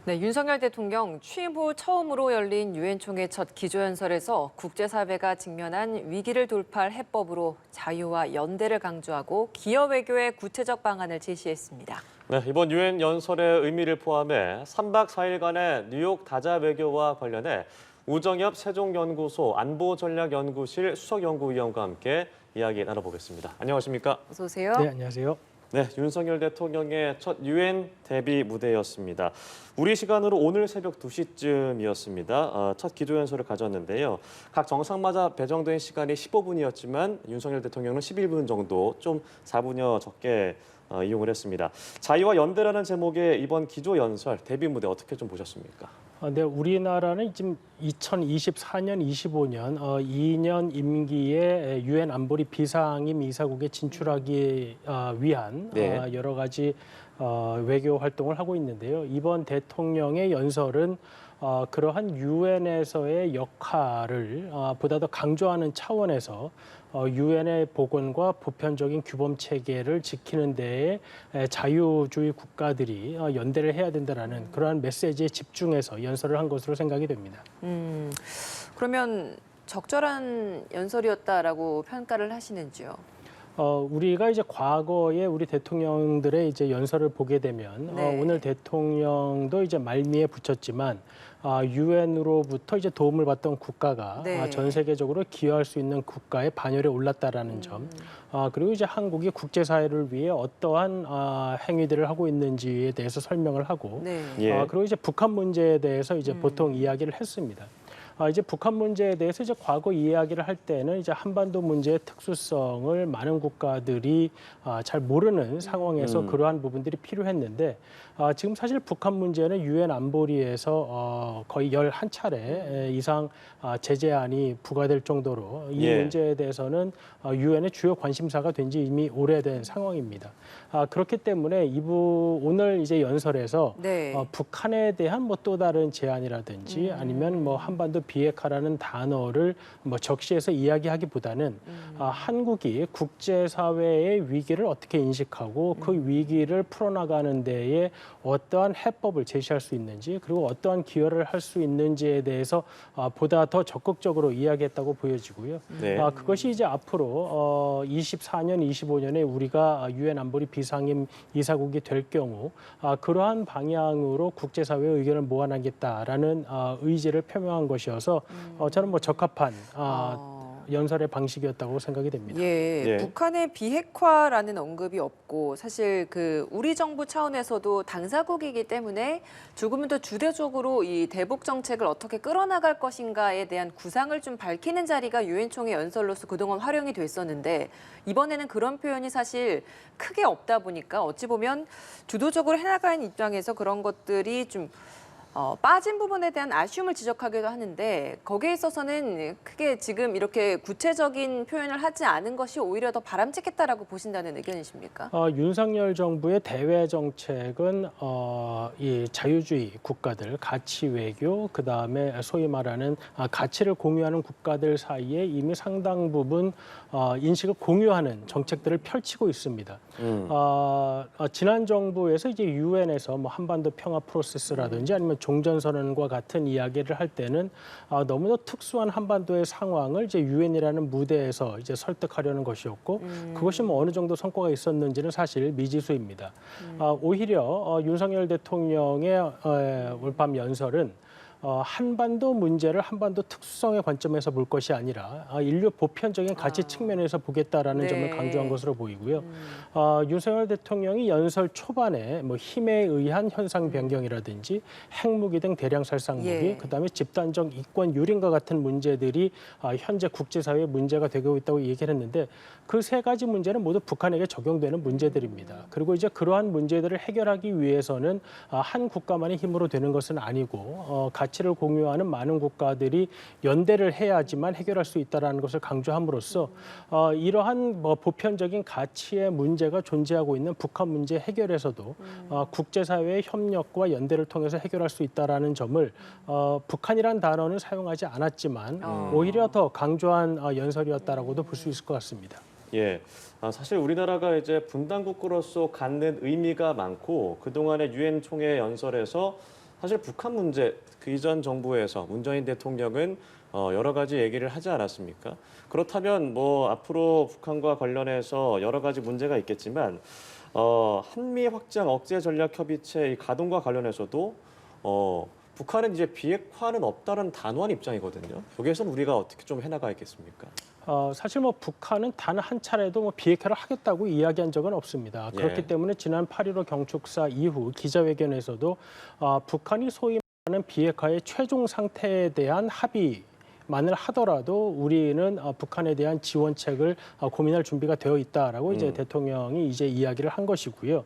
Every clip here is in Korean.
네, 윤석열 대통령 취임 후 처음으로 열린 유엔 총회 첫 기조연설에서 국제사회가 직면한 위기를 돌파할 해법으로 자유와 연대를 강조하고 기여 외교의 구체적 방안을 제시했습니다. 네, 이번 유엔 연설의 의미를 포함해 3박 4일간의 뉴욕 다자 외교와 관련해 우정엽 세종연구소 안보전략연구실 수석연구위원과 함께 이야기 나눠보겠습니다. 안녕하십니까? 어서 오세요. 네, 안녕하세요. 네, 윤석열 대통령의 첫 유엔 데뷔 무대였습니다. 우리 시간으로 오늘 새벽 2시쯤이었습니다. 첫 기조연설을 가졌는데요. 각 정상마다 배정된 시간이 15분이었지만 윤석열 대통령은 11분 정도, 좀 4분여 적게 이용을 했습니다. 자유와 연대라는 제목의 이번 기조연설 데뷔 무대 어떻게 좀 보셨습니까? 네, 우리나라는 지금 2024년, 25년 2년 임기에 유엔 안보리 비상임 이사국에 진출하기 위한 네. 여러 가지 외교 활동을 하고 있는데요. 이번 대통령의 연설은 그러한 유엔에서의 역할을 보다 더 강조하는 차원에서 유엔의 복원과 보편적인 규범 체계를 지키는 데에 자유주의 국가들이 연대를 해야 된다라는 그러한 메시지에 집중해서 연설을 한 것으로 생각이 됩니다. 그러면 적절한 연설이었다라고 평가를 하시는지요? 우리가 이제 과거에 우리 대통령들의 이제 연설을 보게 되면 네. 오늘 대통령도 이제 말미에 붙였지만 유엔으로부터 이제 도움을 받던 국가가 네. 전 세계적으로 기여할 수 있는 국가의 반열에 올랐다라는 점, 그리고 이제 한국이 국제사회를 위해 어떠한 행위들을 하고 있는지에 대해서 설명을 하고, 네. 예. 그리고 이제 북한 문제에 대해서 이제 보통 이야기를 했습니다. 이제 북한 문제에 대해서 이제 과거 이야기를 할 때는 이제 한반도 문제의 특수성을 많은 국가들이 잘 모르는 상황에서 그러한 부분들이 필요했는데 지금 사실 북한 문제는 유엔 안보리에서 거의 11차례 이상 제재안이 부과될 정도로 이 예. 문제에 대해서는 유엔의 주요 관심사가 된 지 이미 오래된 상황입니다. 그렇기 때문에 오늘 이제 연설에서 네. 북한에 대한 뭐 또 다른 제안이라든지 아니면 뭐 한반도 비핵화라는 단어를 뭐 적시해서 이야기하기보다는 한국이 국제사회의 위기를 어떻게 인식하고 그 위기를 풀어나가는 데에 어떠한 해법을 제시할 수 있는지 그리고 어떠한 기여를 할 수 있는지에 대해서 보다 더 적극적으로 이야기했다고 보여지고요. 네. 그것이 이제 앞으로 24년, 25년에 우리가 유엔 안보리 비상임 이사국이 될 경우 그러한 방향으로 국제사회의 의견을 모아나겠다라는 의지를 표명한 것이어서 저는 뭐 적합한 연설의 방식이었다고 생각이 됩니다. 예, 예. 북한의 비핵화라는 언급이 없고 사실 우리 정부 차원에서도 당사국이기 때문에 조금은 더 주도적으로 이 대북 정책을 어떻게 끌어나갈 것인가에 대한 구상을 좀 밝히는 자리가 유엔 총회 연설로서 그동안 활용이 됐었는데 이번에는 그런 표현이 사실 크게 없다 보니까 어찌 보면 주도적으로 해나가는 입장에서 그런 것들이 좀 빠진 부분에 대한 아쉬움을 지적하기도 하는데 거기에 있어서는 크게 지금 이렇게 구체적인 표현을 하지 않은 것이 오히려 더 바람직했다라고 보신다는 의견이십니까? 윤석열 정부의 대외 정책은 이 자유주의 국가들, 가치 외교, 그다음에 소위 말하는 가치를 공유하는 국가들 사이에 이미 상당 부분 인식을 공유하는 정책들을 펼치고 있습니다. 지난 정부에서 이제 유엔에서 뭐 한반도 평화 프로세스라든지 아니면 종전선언과 같은 이야기를 할 때는 너무나 특수한 한반도의 상황을 이제 유엔이라는 무대에서 이제 설득하려는 것이었고 그것이 뭐 어느 정도 성과가 있었는지는 사실 미지수입니다. 오히려 윤석열 대통령의 올밤 연설은 한반도 문제를 한반도 특수성의 관점에서 볼 것이 아니라 인류 보편적인 가치 측면에서 보겠다라는 네. 점을 강조한 것으로 보이고요. 윤석열 대통령이 연설 초반에 뭐 힘에 의한 현상 변경이라든지 핵무기 등 대량 살상 무기, 예. 그다음에 집단적 이권 유린과 같은 문제들이 현재 국제사회의 문제가 되고 있다고 얘기를 했는데 그 세 가지 문제는 모두 북한에게 적용되는 문제들입니다. 그리고 이제 그러한 문제들을 해결하기 위해서는 한 국가만의 힘으로 되는 것은 아니고 가치를 공유하는 많은 국가들이 연대를 해야지만 해결할 수 있다는 것을 강조함으로써 이러한 뭐 보편적인 가치의 문제가 존재하고 있는 북한 문제 해결에서도 국제사회의 협력과 연대를 통해서 해결할 수 있다는 점을 북한이란 단어는 사용하지 않았지만 오히려 더 강조한 연설이었다라고도 볼 수 있을 것 같습니다. 예, 사실 우리나라가 이제 분단 국가로서 갖는 의미가 많고 그동안의 유엔 총회 연설에서 사실 북한 문제 그 이전 정부에서 문재인 대통령은 여러 가지 얘기를 하지 않았습니까? 그렇다면 뭐 앞으로 북한과 관련해서 여러 가지 문제가 있겠지만 한미 확장 억제 전략 협의체 이 가동과 관련해서도 북한은 이제 비핵화는 없다는 단호한 입장이거든요. 여기에서는 우리가 어떻게 좀 해나가야겠습니까? 사실 뭐 북한은 단 한 차례도 뭐 비핵화를 하겠다고 이야기한 적은 없습니다. 그렇기 예. 때문에 지난 8.15 경축사 이후 기자회견에서도 북한이 소위 말하는 비핵화의 최종 상태에 대한 합의만을 하더라도 우리는 북한에 대한 지원책을 고민할 준비가 되어 있다라고 이제 대통령이 이제 이야기를 한 것이고요.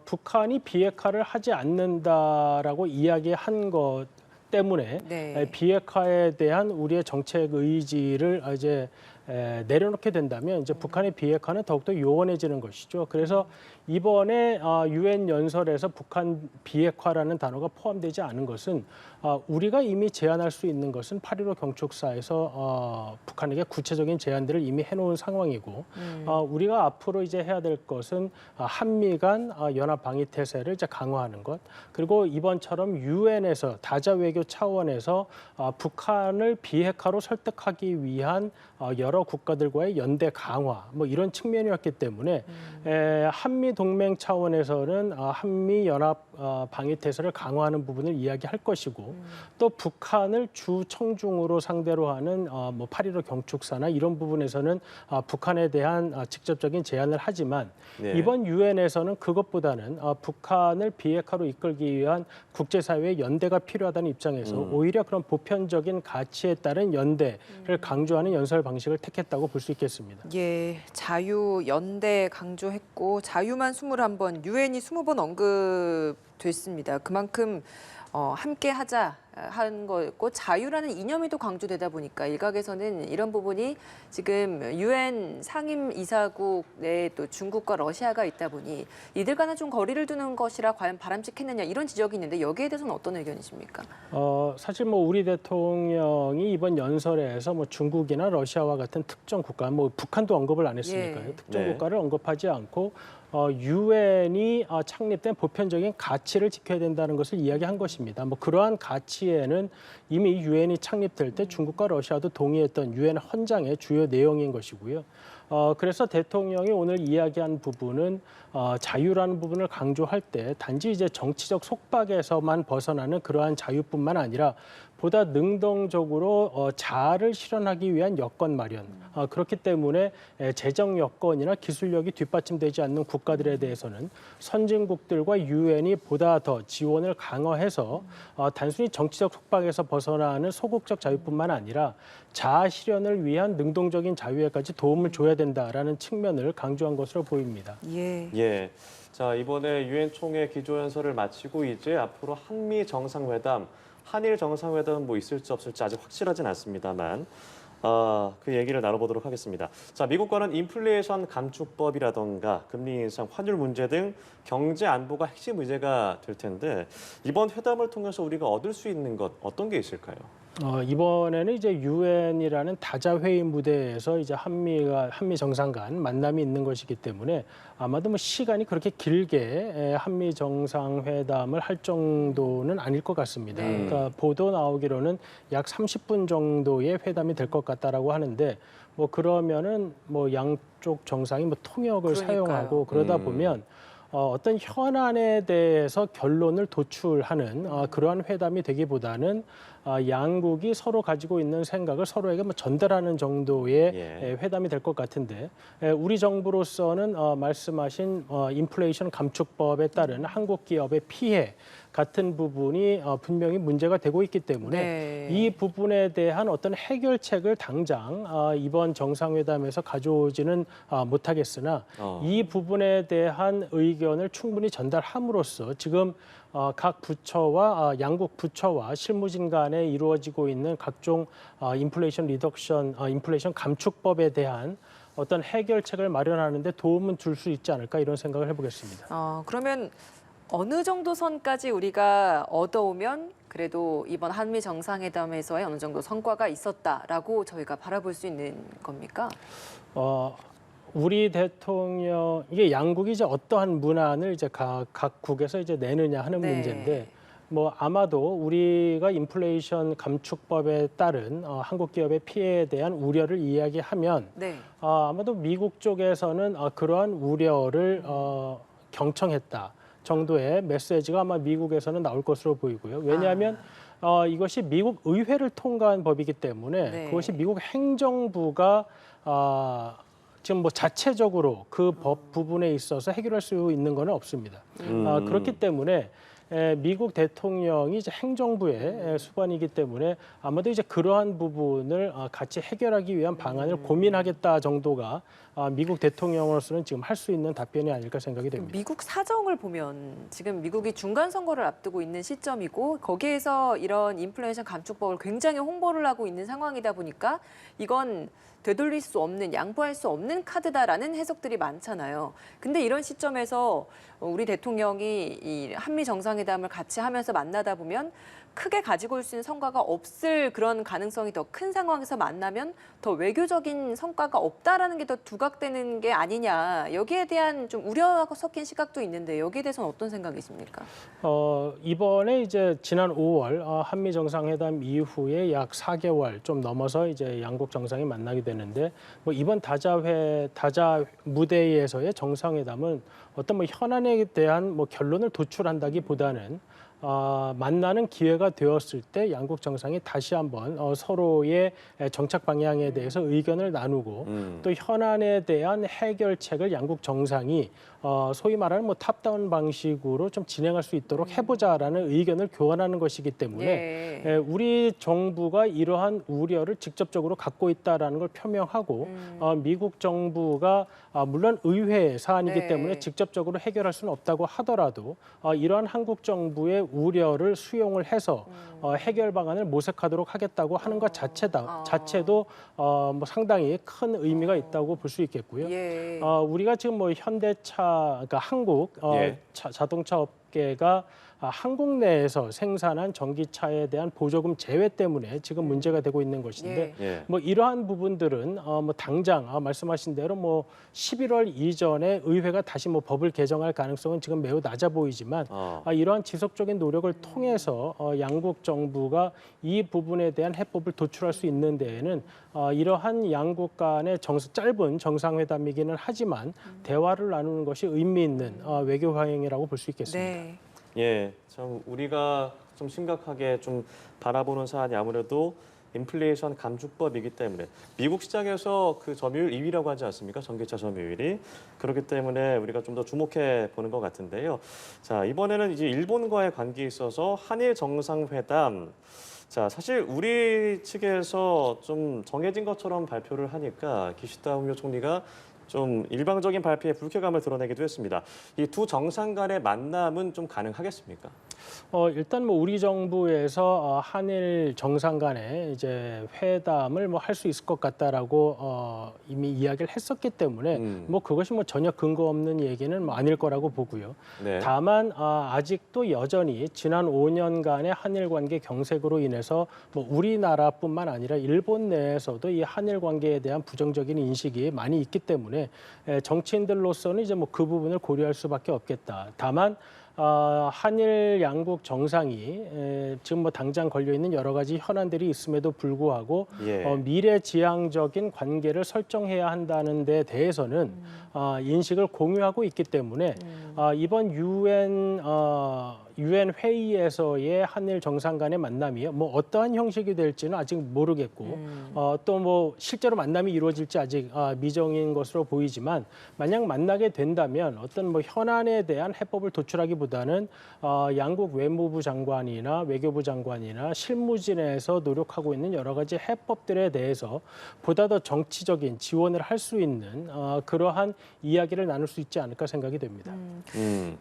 북한이 비핵화를 하지 않는다라고 이야기한 것 때문에 네. 비핵화에 대한 우리의 정책 의지를 이제 내려놓게 된다면 이제 북한의 비핵화는 더욱더 요원해지는 것이죠. 그래서 이번에 유엔 연설에서 북한 비핵화라는 단어가 포함되지 않은 것은 우리가 이미 제안할 수 있는 것은 8.15 경축사에서 북한에게 구체적인 제안들을 이미 해놓은 상황이고 우리가 앞으로 이제 해야 될 것은 한미 간 연합 방위 태세를 이제 강화하는 것 그리고 이번처럼 유엔에서 다자 외교 차원에서 북한을 비핵화로 설득하기 위한 여러 국가들과의 연대 강화 뭐 이런 측면이었기 때문에 한미 동맹 차원에서는 한미 연합 방위 태세를 강화하는 부분을 이야기할 것이고 또 북한을 주 청중으로 상대로 하는 뭐 8.15 경축사나 이런 부분에서는 북한에 대한 직접적인 제안을 하지만 네. 이번 유엔에서는 그것보다는 북한을 비핵화로 이끌기 위한 국제사회의 연대가 필요하다는 입장에서 오히려 그런 보편적인 가치에 따른 연대를 강조하는 연설 방식을 택했다고 볼 수 있겠습니다. 예, 자유 연대 강조했고 자유만 21번, 유엔이 20번 언급됐습니다. 그만큼 함께 하자 한 거였고 자유라는 이념이 또 강조되다 보니까 일각에서는 이런 부분이 지금 유엔 상임 이사국 내에 또 중국과 러시아가 있다 보니 이들과는 좀 거리를 두는 것이라 과연 바람직했느냐 이런 지적이 있는데 여기에 대해서는 어떤 의견이십니까? 사실 뭐 우리 대통령이 이번 연설에서 뭐 중국이나 러시아와 같은 특정 국가, 뭐 북한도 언급을 안 했으니까요. 예. 특정 네. 국가를 언급하지 않고 유엔이 창립된 보편적인 가치를 지켜야 된다는 것을 이야기한 것입니다. 뭐 그러한 가치에는 이미 유엔이 창립될 때 중국과 러시아도 동의했던 유엔 헌장의 주요 내용인 것이고요. 그래서 대통령이 오늘 이야기한 부분은 자유라는 부분을 강조할 때 단지 이제 정치적 속박에서만 벗어나는 그러한 자유뿐만 아니라 보다 능동적으로 자아를 실현하기 위한 여건 마련. 그렇기 때문에 재정 여건이나 기술력이 뒷받침되지 않는 국가들에 대해서는 선진국들과 유엔이 보다 더 지원을 강화해서 단순히 정치적 속박에서 벗어나는 소극적 자유뿐만 아니라 자아 실현을 위한 능동적인 자유에까지 도움을 줘야 된다라는 측면을 강조한 것으로 보입니다. 예. 예. 자, 이번에 유엔 총회 기조연설을 마치고 이제 앞으로 한미 정상회담, 한일 정상회담 뭐 있을지 없을지 아직 확실하진 않습니다만 그 얘기를 나눠보도록 하겠습니다. 자, 미국과는 인플레이션 감축법이라던가 금리 인상, 환율 문제 등 경제 안보가 핵심 의제가 될 텐데 이번 회담을 통해서 우리가 얻을 수 있는 것 어떤 게 있을까요? 이번에는 이제 유엔이라는 다자 회의 무대에서 이제 한미 정상 간 만남이 있는 것이기 때문에 아마도 뭐 시간이 그렇게 길게 한미 정상회담을 할 정도는 아닐 것 같습니다. 네. 그러니까 보도 나오기로는 약 30분 정도의 회담이 될 것 같다라고 하는데 뭐 그러면은 뭐 양쪽 정상이 뭐 통역을 그러니까요. 사용하고 그러다 보면 어떤 현안에 대해서 결론을 도출하는 그러한 회담이 되기보다는 양국이 서로 가지고 있는 생각을 서로에게 뭐 전달하는 정도의 예. 회담이 될 것 같은데 우리 정부로서는 말씀하신 인플레이션 감축법에 따른 한국 기업의 피해 같은 부분이 분명히 문제가 되고 있기 때문에 네. 이 부분에 대한 어떤 해결책을 당장 이번 정상회담에서 가져오지는 못하겠으나 이 부분에 대한 의견을 충분히 전달함으로써 지금 각 부처와 양국 부처와 실무진 간에 이루어지고 있는 각종 인플레이션 리덕션, 인플레이션 감축법에 대한 어떤 해결책을 마련하는 데 도움은 줄 수 있지 않을까 이런 생각을 해보겠습니다. 그러면 어느 정도 선까지 우리가 얻어오면 그래도 이번 한미 정상회담에서의 어느 정도 성과가 있었다라고 저희가 바라볼 수 있는 겁니까? 우리 대통령 이게 양국이 이제 어떠한 문안을 이제 각국에서 이제 내느냐 하는 네. 문제인데 뭐 아마도 우리가 인플레이션 감축법에 따른 한국 기업의 피해에 대한 우려를 이야기하면 네. 아마도 미국 쪽에서는 그러한 우려를 경청했다 정도의 메시지가 아마 미국에서는 나올 것으로 보이고요. 왜냐하면 이것이 미국 의회를 통과한 법이기 때문에 네. 그것이 미국 행정부가 지금 뭐 자체적으로 그 법 부분에 있어서 해결할 수 있는 건 없습니다. 그렇기 때문에 미국 대통령이 이제 행정부의 수반이기 때문에 아마도 이제 그러한 부분을 같이 해결하기 위한 방안을 고민하겠다 정도가 미국 대통령으로서는 지금 할 수 있는 답변이 아닐까 생각이 됩니다. 미국 사정을 보면 지금 미국이 중간 선거를 앞두고 있는 시점이고 거기에서 이런 인플레이션 감축법을 굉장히 홍보를 하고 있는 상황이다 보니까 이건 되돌릴 수 없는, 양보할 수 없는 카드다라는 해석들이 많잖아요. 근데 이런 시점에서 우리 대통령이 이 한미 정상회담을 같이 하면서 만나다 보면 크게 가지고 올 수 있는 성과가 없을 그런 가능성이 더 큰 상황에서 만나면 더 외교적인 성과가 없다라는 게 더 두각되는 게 아니냐. 여기에 대한 좀 우려하고 섞인 시각도 있는데 여기에 대해서는 어떤 생각이십니까? 이번에 이제 지난 5월 한미 정상회담 이후에 약 4개월 좀 넘어서 이제 양국 정상이 만나게 되는데 뭐 이번 다자 무대에서의 정상회담은 어떤 뭐 현안에 대한 뭐 결론을 도출한다기보다는 만나는 기회가 되었을 때 양국 정상이 다시 한번 서로의 정책 방향에 대해서 의견을 나누고 또 현안에 대한 해결책을 양국 정상이 소위 말하는 뭐 탑다운 방식으로 좀 진행할 수 있도록 해보자라는 의견을 교환하는 것이기 때문에 네. 우리 정부가 이러한 우려를 직접적으로 갖고 있다라는 걸 표명하고 미국 정부가 물론 의회 사안이기 네. 때문에 직접적으로 해결할 수는 없다고 하더라도 이러한 한국 정부의 우려를 수용을 해서 해결 방안을 모색하도록 하겠다고 하는 것 자체도 뭐 상당히 큰 의미가 있다고 볼 수 있겠고요. 예. 우리가 지금 뭐 현대차, 그러니까 한국 예. 자동차 업계가 한국 내에서 생산한 전기차에 대한 보조금 제외 때문에 지금 문제가 되고 있는 것인데 예. 뭐 이러한 부분들은 뭐 당장 말씀하신 대로 뭐 11월 이전에 의회가 다시 뭐 법을 개정할 가능성은 지금 매우 낮아 보이지만 이러한 지속적인 노력을 통해서 양국 정부가 이 부분에 대한 해법을 도출할 수 있는 데에는 이러한 양국 간의 짧은 정상회담이기는 하지만 대화를 나누는 것이 의미 있는 외교 화행이라고 볼 수 있겠습니다. 네. 예, 참 우리가 좀 심각하게 좀 바라보는 사안이 아무래도 인플레이션 감축법이기 때문에 미국 시장에서 그 점유율 2위라고 하지 않습니까? 전기차 점유율이. 그렇기 때문에 우리가 좀 더 주목해 보는 것 같은데요. 자, 이번에는 이제 일본과의 관계에 있어서 한일 정상회담. 자, 사실 우리 측에서 좀 정해진 것처럼 발표를 하니까 기시다 후미오 총리가 좀 일방적인 발표에 불쾌감을 드러내기도 했습니다. 이 두 정상 간의 만남은 좀 가능하겠습니까? 일단 뭐 우리 정부에서 한일 정상 간의 이제 회담을 뭐 할 수 있을 것 같다라고 이미 이야기를 했었기 때문에 뭐 그것이 뭐 전혀 근거 없는 얘기는 뭐 아닐 거라고 보고요. 네. 다만 아직도 여전히 지난 5년간의 한일 관계 경색으로 인해서 뭐 우리나라뿐만 아니라 일본 내에서도 이 한일 관계에 대한 부정적인 인식이 많이 있기 때문에 정치인들로서는 이제 뭐 그 부분을 고려할 수밖에 없겠다. 다만 한일 양국 정상이 지금 뭐 당장 걸려 있는 여러 가지 현안들이 있음에도 불구하고 예. 미래지향적인 관계를 설정해야 한다는 데 대해서는 인식을 공유하고 있기 때문에 이번 유엔 회의에서의 한일 정상 간의 만남이 뭐 어떠한 형식이 될지는 아직 모르겠고 또 뭐 실제로 만남이 이루어질지 아직 미정인 것으로 보이지만 만약 만나게 된다면 어떤 뭐 현안에 대한 해법을 도출하기보다는 양국 외무부 장관이나 외교부 장관이나 실무진에서 노력하고 있는 여러 가지 해법들에 대해서 보다 더 정치적인 지원을 할 수 있는 그러한 이야기를 나눌 수 있지 않을까 생각이 됩니다. 예.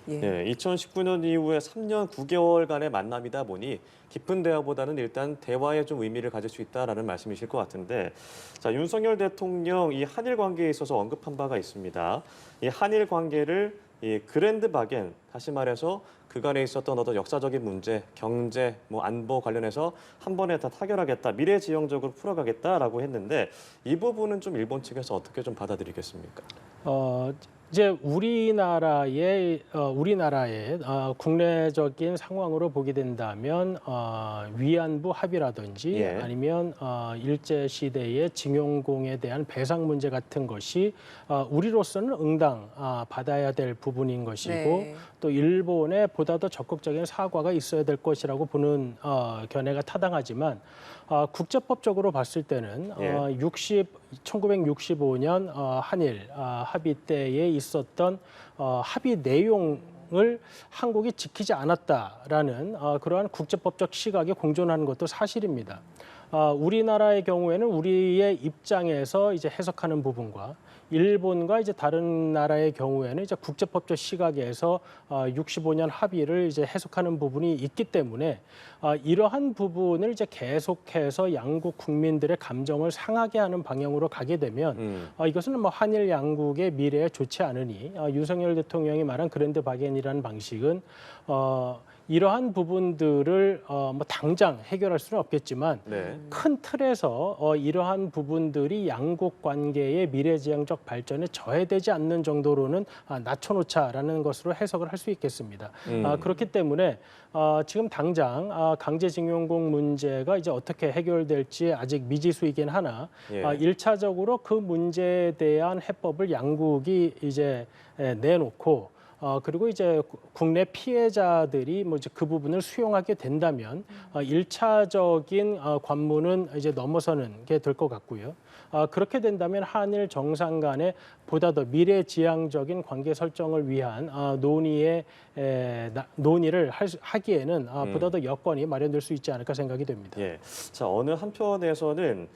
예, 2019년 이후에 3년 9개월간의 만남이다 보니 깊은 대화보다는 일단 대화에 좀 의미를 가질 수 있다라는 말씀이실 것 같은데, 자, 윤석열 대통령 이 한일 관계에 있어서 언급한 바가 있습니다. 이 한일 관계를 이 그랜드 바겐, 다시 말해서 그간에 있었던 어떤 역사적인 문제, 경제, 뭐 안보 관련해서 한 번에 다 타결하겠다, 미래지향적으로 풀어가겠다라고 했는데 이 부분은 좀 일본 측에서 어떻게 좀 받아들이겠습니까? 이제 우리나라의 국내적인 상황으로 보게 된다면 위안부 합의라든지 예. 아니면 일제 시대의 징용공에 대한 배상 문제 같은 것이 우리로서는 응당 받아야 될 부분인 것이고 네. 또 일본에 보다 더 적극적인 사과가 있어야 될 것이라고 보는 견해가 타당하지만 국제법적으로 봤을 때는 예. 1965년 한일 합의 때에 있었던 합의 내용을 한국이 지키지 않았다라는 그러한 국제법적 시각에 공존하는 것도 사실입니다. 우리나라의 경우에는 우리의 입장에서 이제 해석하는 부분과 일본과 이제 다른 나라의 경우에는 이제 국제법적 시각에서 65년 합의를 이제 해석하는 부분이 있기 때문에 이러한 부분을 이제 계속해서 양국 국민들의 감정을 상하게 하는 방향으로 가게 되면 이것은 뭐 한일 양국의 미래에 좋지 않으니 윤석열 대통령이 말한 그랜드 바겐이라는 방식은 이러한 부분들을 뭐 당장 해결할 수는 없겠지만 네. 큰 틀에서 이러한 부분들이 양국 관계의 미래지향적 발전에 저해되지 않는 정도로는 낮춰놓자라는 것으로 해석을 할 수 있겠습니다. 그렇기 때문에 지금 당장 강제징용공 문제가 이제 어떻게 해결될지 아직 미지수이긴 하나 예. 1차적으로 그 문제에 대한 해법을 양국이 이제 내놓고 그리고 이제 국내 피해자들이 뭐 이제 그 부분을 수용하게 된다면 1차적인 관문은 이제 넘어서는 게 될 것 같고요. 그렇게 된다면 한일 정상 간에 보다 더 미래지향적인 관계 설정을 위한 논의를 하기에는 보다 더 여건이 마련될 수 있지 않을까 생각이 됩니다. 예. 자, 어느 한편에서는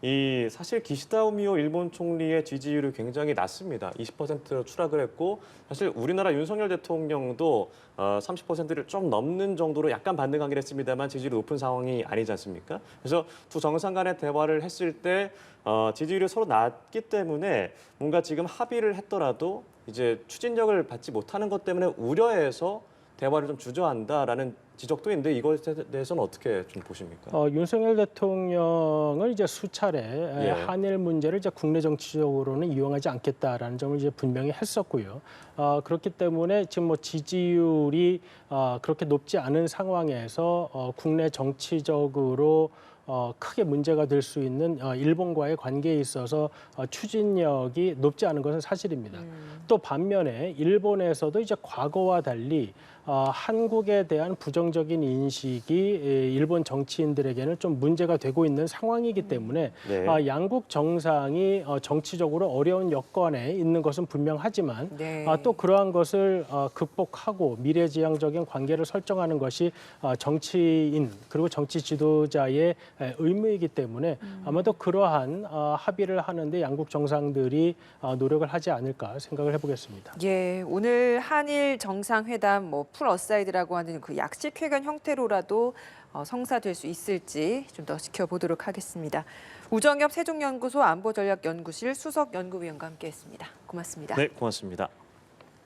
이 사실 기시다 후미오 일본 총리의 지지율이 굉장히 낮습니다. 20%로 추락을 했고 사실 우리나라 윤석열 대통령도 30%를 좀 넘는 정도로 약간 반등하긴 했습니다만 지지율이 높은 상황이 아니지 않습니까? 그래서 두 정상 간의 대화를 했을 때 지지율이 서로 낮기 때문에 뭔가 지금 합의를 했더라도 이제 추진력을 받지 못하는 것 때문에 우려해서 대화를 좀 주저한다라는 지적도 있는데 이것에 대해서는 어떻게 좀 보십니까? 윤석열 대통령은 이제 수차례 예. 한일 문제를 이제 국내 정치적으로는 이용하지 않겠다라는 점을 이제 분명히 했었고요. 그렇기 때문에 지금 뭐 지지율이 그렇게 높지 않은 상황에서 국내 정치적으로 크게 문제가 될 수 있는 일본과의 관계에 있어서 추진력이 높지 않은 것은 사실입니다. 또 반면에 일본에서도 이제 과거와 달리 한국에 대한 부정적인 인식이 일본 정치인들에게는 좀 문제가 되고 있는 상황이기 때문에 네. 양국 정상이 정치적으로 어려운 여건에 있는 것은 분명하지만 네. 또 그러한 것을 극복하고 미래지향적인 관계를 설정하는 것이 정치인 그리고 정치 지도자의 의무이기 때문에 아마도 그러한 합의를 하는데 양국 정상들이 노력을 하지 않을까 생각을 해보겠습니다. 예, 오늘 한일 정상회담 뭐 풀어사이드라고 하는 그 약식회견 형태로라도 성사될 수 있을지 좀 더 지켜보도록 하겠습니다. 우정엽 세종연구소 안보전략연구실 수석연구위원과 함께했습니다. 고맙습니다. 네, 고맙습니다.